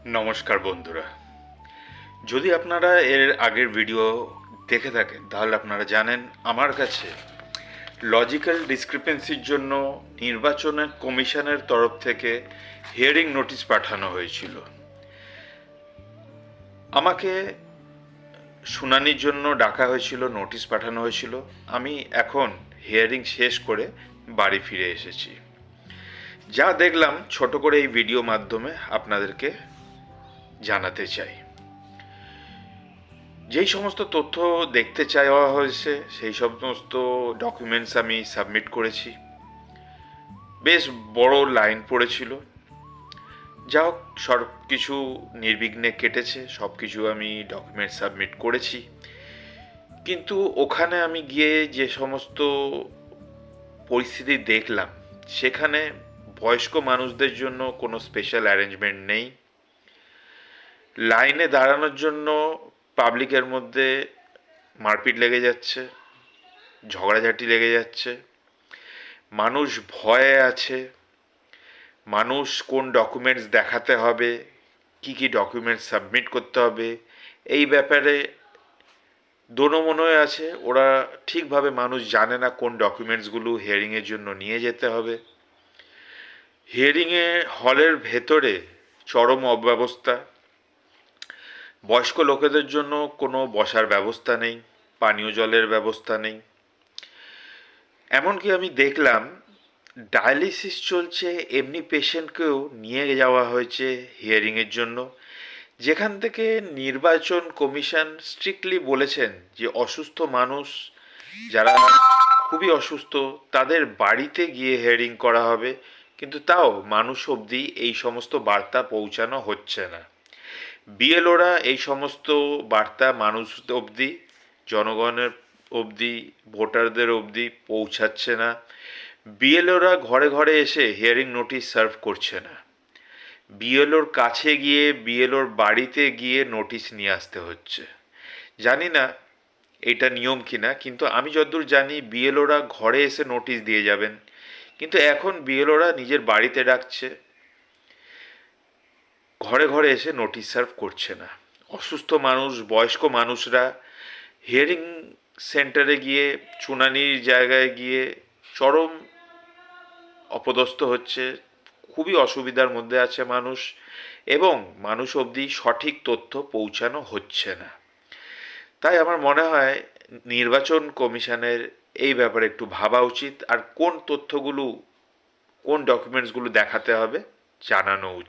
নমস্কার বন্ধুরা, যদি আপনারা এর আগের ভিডিও দেখে থাকেন তাহলে আপনারা জানেন আমার কাছে লজিক্যাল ডিসক্রিপেন্সির জন্য নির্বাচনের কমিশনের তরফ থেকে হিয়ারিং নোটিশ পাঠানো হয়েছিল। আমাকে শুনানির জন্য ডাকা হয়েছিল, নোটিশ পাঠানো হয়েছিল। আমি এখন হিয়ারিং শেষ করে বাড়ি ফিরে এসেছি। যা দেখলাম ছোট করে এই ভিডিও মাধ্যমে আপনাদেরকে জানাতে চাই। যেই সমস্ত তথ্য দেখতে চাওয়া হয়েছে সেই সমস্ত ডকুমেন্টস আমি সাবমিট করেছি। বেশ বড় লাইন পড়েছিল, যা হোক সব কিছু নির্বিঘ্নে কেটেছে, সব কিছু আমি ডকুমেন্ট সাবমিট করেছি। কিন্তু ওখানে আমি গিয়ে যে সমস্ত পরিস্থিতি দেখলাম, সেখানে বয়স্ক মানুষদের জন্য কোনো স্পেশাল অ্যারেঞ্জমেন্ট নেই। লাইনে দাঁড়ানোর জন্য পাবলিকের মধ্যে মারপিট লেগে যাচ্ছে, ঝগড়াঝাটি লেগে যাচ্ছে, মানুষ ভয়ে আছে। মানুষ কোন ডকুমেন্টস দেখাতে হবে, কি কি ডকুমেন্টস সাবমিট করতে হবে, এই ব্যাপারে দোনোমনোয় আছে। ওরা ঠিকভাবে মানুষ জানে না কোন ডকুমেন্টসগুলো হিয়ারিংয়ের জন্য নিয়ে যেতে হবে। হিয়ারিংয়ে হলের ভেতরে চরম অব্যবস্থা। বয়স্ক লোকেদের জন্য কোনো বসার ব্যবস্থা নেই, পানীয় জলের ব্যবস্থা নেই। এমনকি আমি দেখলাম ডায়ালিসিস চলছে এমনি পেশেন্টকেও নিয়ে যাওয়া হয়েছে হিয়ারিংয়ের জন্য, যেখান থেকে নির্বাচন কমিশন স্ট্রিক্টলি বলেছেন যে অসুস্থ মানুষ যারা খুবই অসুস্থ তাদের বাড়িতে গিয়ে হিয়ারিং করা হবে। কিন্তু তাও মানুষ অবধি এই সমস্ত বার্তা পৌঁছানো হচ্ছে না। বিএলওরা এই সমস্ত বার্তা মানুষ অবধি, জনগণের অবধি, ভোটারদের অবধি পৌঁছাচ্ছে না। বিএলওরা ঘরে ঘরে এসে হিয়ারিং নোটিশ সার্ভ করছে না। বিএলওর কাছে গিয়ে, বিএলওর বাড়িতে গিয়ে নোটিশ নিয়ে আসতে হচ্ছে। জানি না এটা নিয়ম কিনা, কিন্তু আমি যতদূর জানি বিএলওরা ঘরে এসে নোটিশ দিয়ে যাবেন, কিন্তু এখন বিএলওরা নিজের বাড়িতে ডাকছে, ঘরে ঘরে এসে নোটিশ সার্ভ করছে না। অসুস্থ মানুষ, বয়স্ক মানুষরা হিয়ারিং সেন্টারে গিয়ে, শুনানির জায়গায় গিয়ে চরম অপদস্থ হচ্ছে, খুবই অসুবিধার মধ্যে আছে মানুষ, এবং মানুষ অবধি সঠিক তথ্য পৌঁছানো হচ্ছে না। তাই আমার মনে হয় নির্বাচন কমিশনের এই ব্যাপারে একটু ভাবা উচিত, আর কোন তথ্যগুলো, কোন ডকুমেন্টসগুলো দেখাতে হবে জানানো উচিত।